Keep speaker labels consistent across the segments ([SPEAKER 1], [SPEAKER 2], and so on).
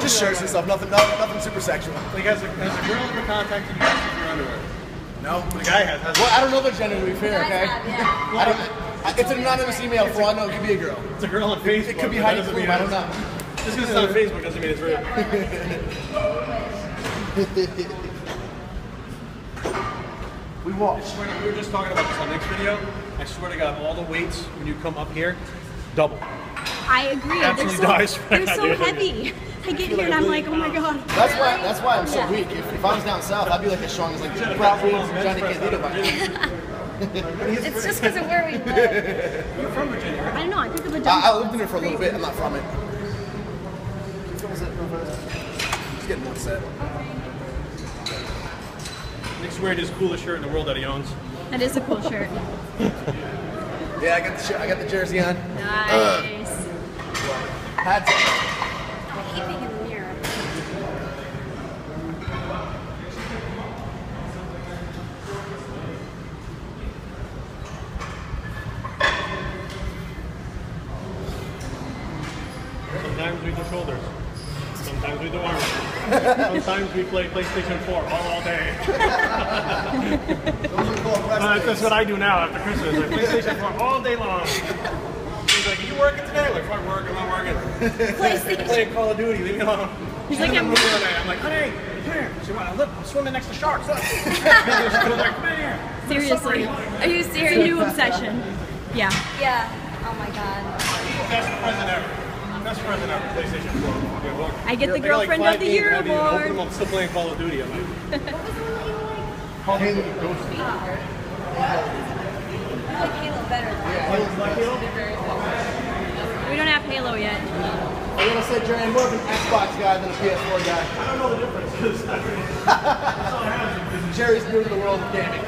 [SPEAKER 1] Just shirts and stuff, nothing super sexual.
[SPEAKER 2] Like, has a girl ever contacted you guys for your underwear?
[SPEAKER 1] No.
[SPEAKER 2] The guy has.
[SPEAKER 1] Well, I don't know the gender, to be fair, okay? It's an anonymous email, for all I know, it could be a girl.
[SPEAKER 2] It's a girl on Facebook.
[SPEAKER 1] It could be Heidi Klum, I don't know.
[SPEAKER 2] Just because it's on Facebook doesn't mean it's real.
[SPEAKER 1] We walk.
[SPEAKER 2] We were just talking about this on the next video. I swear to God, all the weights when you come up here, double.
[SPEAKER 3] I agree. They're so heavy. I get here and I'm like, oh my God.
[SPEAKER 1] That's why I'm so weak. If I was down south, I'd be like as strong as like Barbie and Johnny Candido by now.
[SPEAKER 3] It's just because of where we live.
[SPEAKER 2] You're from Virginia, right?
[SPEAKER 3] I don't know. I picked up a dumbbell.
[SPEAKER 1] I lived in it for a little bit. I'm not from it. Just getting one set.
[SPEAKER 2] Nick's wearing his coolest shirt in the world that he owns.
[SPEAKER 3] That is a cool shirt.
[SPEAKER 1] Yeah, I got the jersey on.
[SPEAKER 3] Nice.
[SPEAKER 1] Had to.
[SPEAKER 3] I hate being in the mirror.
[SPEAKER 2] Sometimes we do shoulders. Sometimes we do arms. Sometimes we play PlayStation 4 all day. That's what I do now after Christmas. I play PlayStation 4 all day long. He's like, are you working today? I'm like, fuck work, I'm not working.
[SPEAKER 3] PlayStation.
[SPEAKER 2] Playing Call of Duty, leave me alone.
[SPEAKER 3] He's like,
[SPEAKER 2] I'm like, honey, come here. She went, I'm swimming next to sharks. Look. She's like, come in here.
[SPEAKER 3] Seriously. Are you serious? New obsession. Yeah.
[SPEAKER 4] Yeah. Oh my God.
[SPEAKER 2] Best present ever. Best present ever. PlayStation 4. Okay, look.
[SPEAKER 3] I get the girlfriend of the year award.
[SPEAKER 2] I'm still playing Call of Duty. I'm like,
[SPEAKER 4] What was the one that you like?
[SPEAKER 2] Call of Duty Ghost.
[SPEAKER 4] I like Halo better though.
[SPEAKER 3] We don't have Halo yet.
[SPEAKER 1] I gotta say, Jerry, I'm more of an Xbox guy than a PS4 guy.
[SPEAKER 2] I don't know the difference.
[SPEAKER 1] Jerry's new to the world of gaming.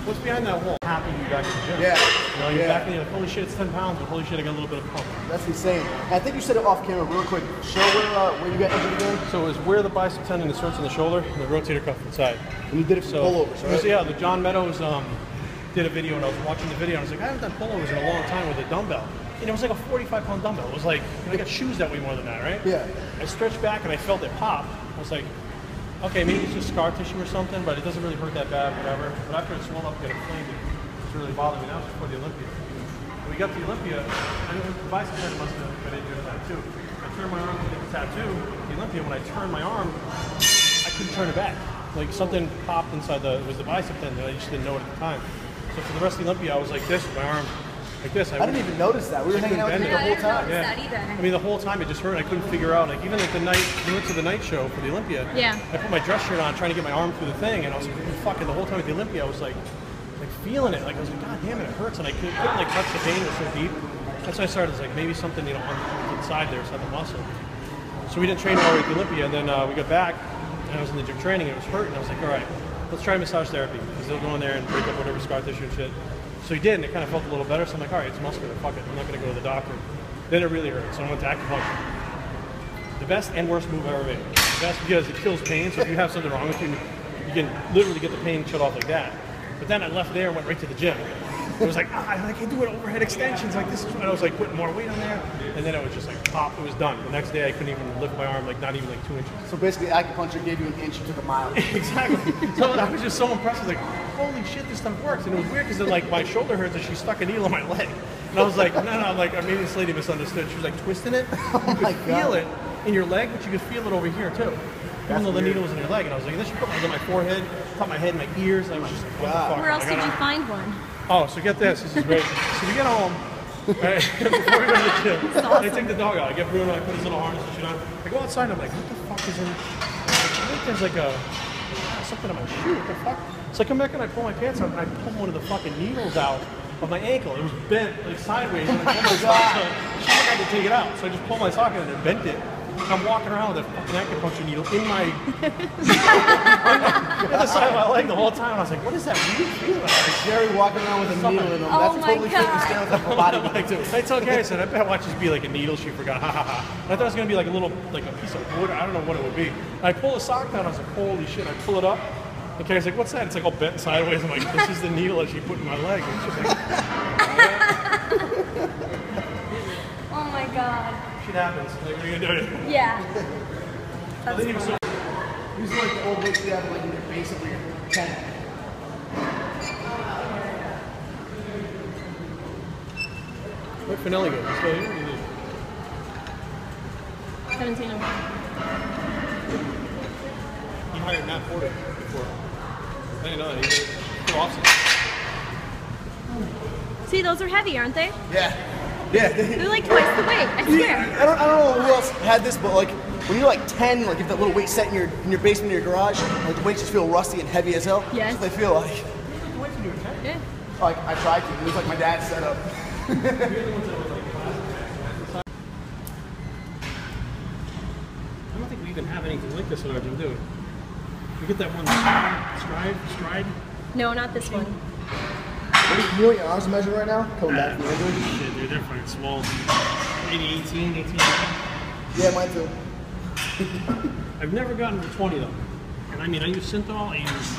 [SPEAKER 2] What's behind that wall? Happy you got to the gym.
[SPEAKER 1] Yeah.
[SPEAKER 2] You know, you're back and you're like, holy shit, it's 10 pounds, but holy shit, I got a little bit of pump.
[SPEAKER 1] That's insane. I think you said it off camera real quick. Show where you got injured again.
[SPEAKER 2] So it was where the bicep tendon inserts in the shoulder and the rotator cuff inside.
[SPEAKER 1] And you did it for pullovers, right?
[SPEAKER 2] Yeah, the John Meadows did a video and I was watching the video and I was like, I haven't done pullovers in a long time with a dumbbell. And it was like a 45-pound dumbbell. It was like, I got shoes that weigh more than that, right?
[SPEAKER 1] Yeah.
[SPEAKER 2] I stretched back and I felt it pop. I was like, okay, maybe it's just scar tissue or something, but it doesn't really hurt that bad, whatever. But after it swelled up and got inflamed, it's really bothering me now. It's before the Olympia. When we got to the Olympia, I knew the bicep tendon must have been injured at that too. I turned my arm to get the tattoo. The Olympia, when I turned my arm, I couldn't turn it back. Like something popped inside it was the bicep tendon. I just didn't know it at the time. So for the rest of the Olympia, I was like this with my arm. Like this.
[SPEAKER 1] I didn't even notice that. We were hanging out with you the whole time.
[SPEAKER 4] I didn't notice that either.
[SPEAKER 2] I mean, the whole time it just hurt. I couldn't figure out. Like even like the night we went to the night show for the Olympia.
[SPEAKER 3] Yeah.
[SPEAKER 2] I put my dress shirt on, trying to get my arm through the thing, and I was like, fucking the whole time at the Olympia, I was like feeling it. Like I was like, God damn it, it hurts, and I couldn't like touch the pain. It was so deep. That's why I started. Like maybe something on the inside there, some muscle. So we didn't train all the way at the Olympia, and then we got back, and I was in the gym training, and it was hurting. I was like, all right, let's try massage therapy because they'll go in there and break up whatever scar tissue and shit. So he did, and it kind of felt a little better. So I'm like, all right, it's muscular. Fuck it. I'm not going to go to the doctor. Then it really hurt. So I went to acupuncture. The best and worst move I ever made. The best because it kills pain. So if you have something wrong with you, you can literally get the pain shut off like that. But then I left there and went right to the gym. It was like, I can do it overhead extensions like this. And I was like putting more weight on there. And then it was just like pop, it was done. The next day I couldn't even lift my arm, like not even like 2 inches.
[SPEAKER 1] So basically acupuncture gave you an inch, you took a mile.
[SPEAKER 2] Exactly. So I was just so impressed. I was like, holy shit, this stuff works. And it was weird because then like my shoulder hurts and she stuck a needle in my leg. And I was like, no, I'm like, maybe this lady misunderstood. She was like twisting it.
[SPEAKER 1] Oh my
[SPEAKER 2] God. Feel it in your leg, but you could feel it over here too. Even though the needle was in your leg. And I was like, and then she put it on my forehead, top my head, my ears. And I was just like, what the fuck?
[SPEAKER 3] Where else did you find one?
[SPEAKER 2] Oh, so get this. This is great. So we get home. Right, before we go to the gym, awesome. I take the dog out. I get Bruno, I put his little harness and shit on. I go outside and I'm like, what the fuck is in? I think there's like something on my shoe. What the fuck? So I come back and I pull my pants out and I pull one of the fucking needles out of my ankle. It was bent like sideways. And I pulled my sock, so she had to take it out. So I just pulled my sock and it bent it. I'm walking around with a fucking acupuncture needle in my in the side of my leg the whole time. I was like, what is that weird feeling?
[SPEAKER 1] Like Jerry walking around with a needle in him.
[SPEAKER 4] Oh
[SPEAKER 1] That's a
[SPEAKER 4] my
[SPEAKER 1] totally fitting
[SPEAKER 4] God.
[SPEAKER 1] stand with a body too.
[SPEAKER 2] I told Kari, I said, I bet watch this be like a needle she forgot. Ha ha ha. I thought it was gonna be like a little, like a piece of wood. I don't know what it would be. And I pull the sock down. I was like, holy shit! I pull it up. And Kari's like, what's that? It's like all bent sideways. I'm like, this is the needle that she put in my leg. And she's like,
[SPEAKER 4] Oh my god.
[SPEAKER 2] shit happens. Like, what are you gonna do?
[SPEAKER 4] Yeah.
[SPEAKER 2] I think it was so.
[SPEAKER 1] These are like the old books you have like in your base of your tent.
[SPEAKER 2] Where'd Finelli go? He's still here? Or he leave?
[SPEAKER 3] 17 of them.
[SPEAKER 2] He hired Matt Porter before. I didn't know that. He did Austin.
[SPEAKER 3] See, those are heavy, aren't they?
[SPEAKER 1] Yeah. Yeah.
[SPEAKER 3] They're like twice the weight, I swear.
[SPEAKER 1] I don't know who else had this, but like when you're like 10, like if that little weight set in your basement in your garage, like the weights just feel rusty and heavy as hell.
[SPEAKER 3] Yes.
[SPEAKER 1] That's what they feel like.
[SPEAKER 3] Yeah.
[SPEAKER 1] Like I tried to. It was like my dad's setup.
[SPEAKER 2] I don't think we even have anything like this in our gym, do we? We get that one stride?
[SPEAKER 3] No, not this one.
[SPEAKER 1] You know what your arms are measuring right now? Coming back from the injury?
[SPEAKER 2] Shit, dude, they're fucking small. Maybe 18.
[SPEAKER 1] Yeah, mine too.
[SPEAKER 2] I've never gotten to 20 though. And I mean, I use Synthol, I use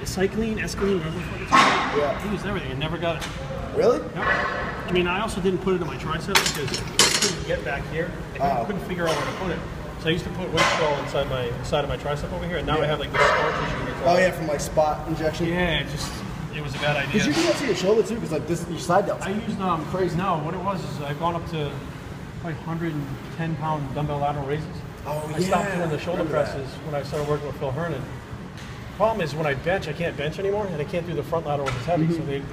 [SPEAKER 2] Cycline, Escaline, whatever the fuck it's called.
[SPEAKER 1] Yeah.
[SPEAKER 2] I used everything. I never got it.
[SPEAKER 1] Really?
[SPEAKER 2] Yep. I mean, I also didn't put it in my tricep because I couldn't get back here. I couldn't figure out where to put it. So I used to put weight skull inside my side of my tricep over here, and now I have like this scar tissue.
[SPEAKER 1] Oh yeah, from like spot injection.
[SPEAKER 2] Yeah, it was a bad idea.
[SPEAKER 1] Did you do that to your shoulder too? Because like this, your side delts.
[SPEAKER 2] I used crazy. No, what it was is I've gone up to like 110-pound dumbbell lateral raises.
[SPEAKER 1] Oh
[SPEAKER 2] I stopped doing the shoulder presses when I started working with Phil Hernan. Problem is when I bench, I can't bench anymore, and I can't do the front lateral because it's heavy, so they leave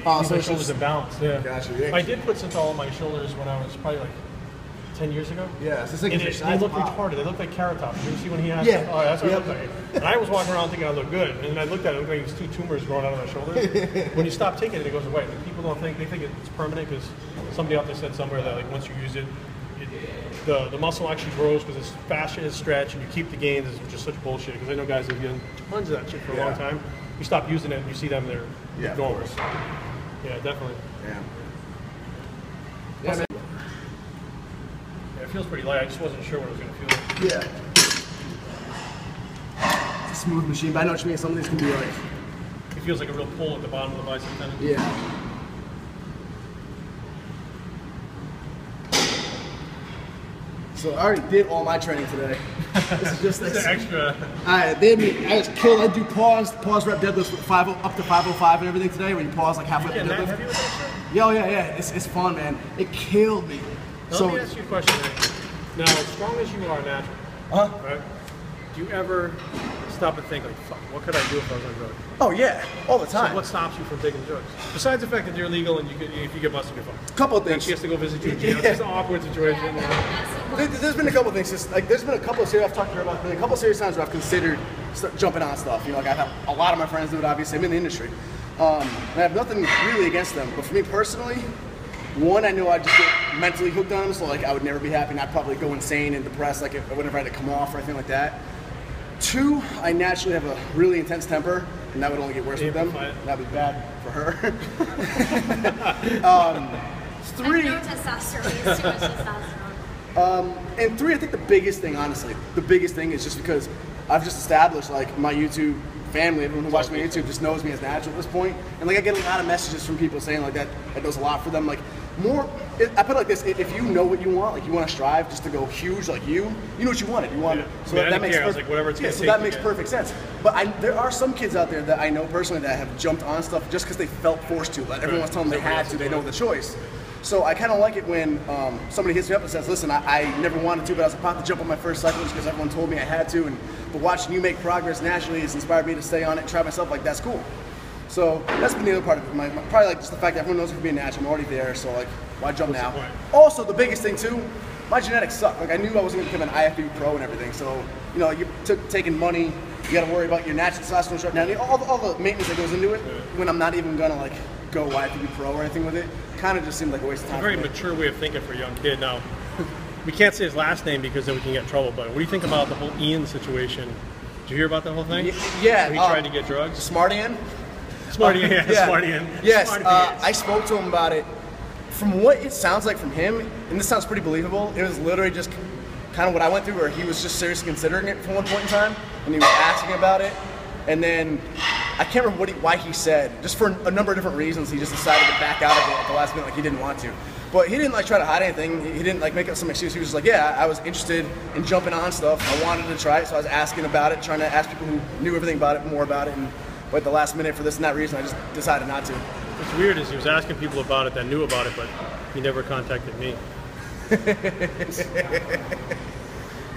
[SPEAKER 2] my shoulders imbalanced. Yeah.
[SPEAKER 1] Gotcha, yeah.
[SPEAKER 2] I did put Synthol on my shoulders when I was probably like 10 years ago.
[SPEAKER 1] Yeah, it's like
[SPEAKER 2] And they look retarded. They look like Carrot Top. You see when he has
[SPEAKER 1] Yeah.
[SPEAKER 2] oh, that's what it looked like. And I was walking around thinking I looked good. And then I looked at it, it looked like these 2 tumors growing out of my shoulders. When you stop taking it, it goes away. Like, people don't think, they think it's permanent because somebody out there said somewhere that like once you use it, the muscle actually grows because its fascia is stretched and you keep the gains, which is such bullshit. Because I know guys that have done tons of that shit for a long time. You stop using it and you see them, they're going. Yeah, definitely.
[SPEAKER 1] Yeah.
[SPEAKER 2] Yeah, it feels pretty light. I just wasn't sure what it was going to feel like.
[SPEAKER 1] Yeah. It's a smooth machine, but I know what you mean. Some of these can be like.
[SPEAKER 2] It feels like a real pull at the bottom of the bicep tendon.
[SPEAKER 1] Yeah. So I already did all my training today. This is just
[SPEAKER 2] This is extra.
[SPEAKER 1] I was killed. I do pause rep deadlifts with up to 505 and everything today, where you pause like halfway
[SPEAKER 2] Yeah,
[SPEAKER 1] through the
[SPEAKER 2] that
[SPEAKER 1] deadlift.
[SPEAKER 2] heavy with that shit?
[SPEAKER 1] Yeah. It's fun, man. It killed me.
[SPEAKER 2] Now, let me ask you a question. Now, as strong as you are naturally, right? Do you ever stop and think like, fuck, what could I do if I was on drugs?
[SPEAKER 1] Oh yeah, all the time.
[SPEAKER 2] So what stops you from taking drugs? Besides the fact that you're legal and if you get busted, you're fine.
[SPEAKER 1] Couple of
[SPEAKER 2] And
[SPEAKER 1] things.
[SPEAKER 2] she has to go visit you in jail. It's just an awkward situation. You know?
[SPEAKER 1] There's been a couple of things. There's been a couple of serious. I've talked to her about. A couple of serious times where I've considered jumping on stuff. You know, like I have a lot of my friends do it. Obviously, I'm in the industry, and I have nothing really against them. But for me personally, one, I know I just get mentally hooked on them. So like, I would never be happy, and I'd probably go insane and depressed, like if whenever I had to come off or anything like that. Two, I naturally have a really intense temper, and that would only get worse with them. That'd be bad for her. Three.
[SPEAKER 4] No testosterone. It's too much testosterone.
[SPEAKER 1] And three, I think the biggest thing, honestly, is just because I've just established like my YouTube family, everyone who watches my YouTube just knows me as natural at this point. And like I get a lot of messages from people saying like that does a lot for them. Like I put it like this: if you know what you want, like you want to strive just to go huge, like you know what you wanted. You want so that makes perfect.
[SPEAKER 2] Like whatever it's
[SPEAKER 1] so that makes perfect sense. But there are some kids out there that I know personally that have jumped on stuff just because they felt forced to. Like everyone was telling them they had to. They know the choice. So I kind of like it when somebody hits me up and says, listen, I never wanted to, but I was about to jump on my first cycle just because everyone told me I had to, but watching you make progress naturally has inspired me to stay on it and try myself. Like, that's cool. So that's been the other part of it. Probably like just the fact that everyone knows me for being natural. I'm already there, so like, why jump now? Also, the biggest thing too, my genetics suck. Like I knew I wasn't going to become an IFBB pro and everything, so you know, you taking money, you got to worry about your natural testosterone shut down, all the maintenance that goes into it when I'm not even going to like go IFBB pro or anything with it. Kind of just seemed like a waste of time.
[SPEAKER 2] It's a very mature way of thinking for a young kid. Now, we can't say his last name because then we can get in trouble. But what do you think about the whole Ian situation? Did you hear about that whole thing?
[SPEAKER 1] Yeah.
[SPEAKER 2] Where he tried to get drugs.
[SPEAKER 1] Smart Ian.
[SPEAKER 2] Smart Ian. Yeah. Smart Ian.
[SPEAKER 1] Yes. I spoke to him about it. From what it sounds like from him, and this sounds pretty believable, it was literally just kind of what I went through, where he was just seriously considering it from one point in time, and he was asking about it, and then I can't remember why he said, just for a number of different reasons, he just decided to back out of it at the last minute, like he didn't want to. But he didn't like try to hide anything. He didn't like make up some excuse. He was just like, yeah, I was interested in jumping on stuff. I wanted to try it, so I was asking about it, trying to ask people who knew everything about it, more about it, but at the last minute, for this and that reason, I just decided not to.
[SPEAKER 2] What's weird is he was asking people about it that knew about it, but he never contacted me.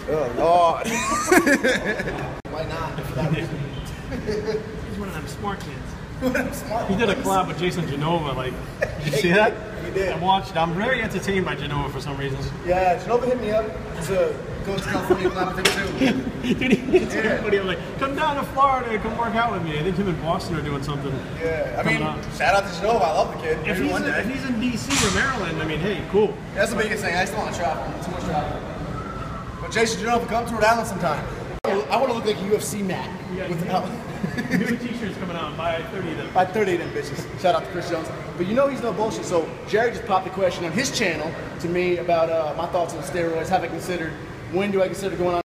[SPEAKER 1] Oh, Lord. Why not? For that reason.
[SPEAKER 2] He's one of them smart kids. He did a collab with Jason Genova. Like, did you see that?
[SPEAKER 1] He did.
[SPEAKER 2] I watched. I'm very entertained by Genova for some reasons.
[SPEAKER 1] Yeah, Genova hit me up to go to California collab with him too.
[SPEAKER 2] Dude, he told everybody, I'm like, come down to Florida and come work out with me. I think him and Boston are doing something.
[SPEAKER 1] Yeah, I mean, shout out to Genova. I love the kid.
[SPEAKER 2] If he's in DC or Maryland, I mean, hey, cool.
[SPEAKER 1] That's the biggest thing. I just don't want to travel. Too much travel. But Jason Genova, come to Rhode Island sometime. I want to look like a UFC man. Without
[SPEAKER 2] new t-shirts coming out. Buy 30 of them.
[SPEAKER 1] Buy 30 of them bitches. Shout out to Chris Jones. But you know he's no bullshit. So Jerry just popped a question on his channel to me about my thoughts on steroids. Have I considered? When do I consider going on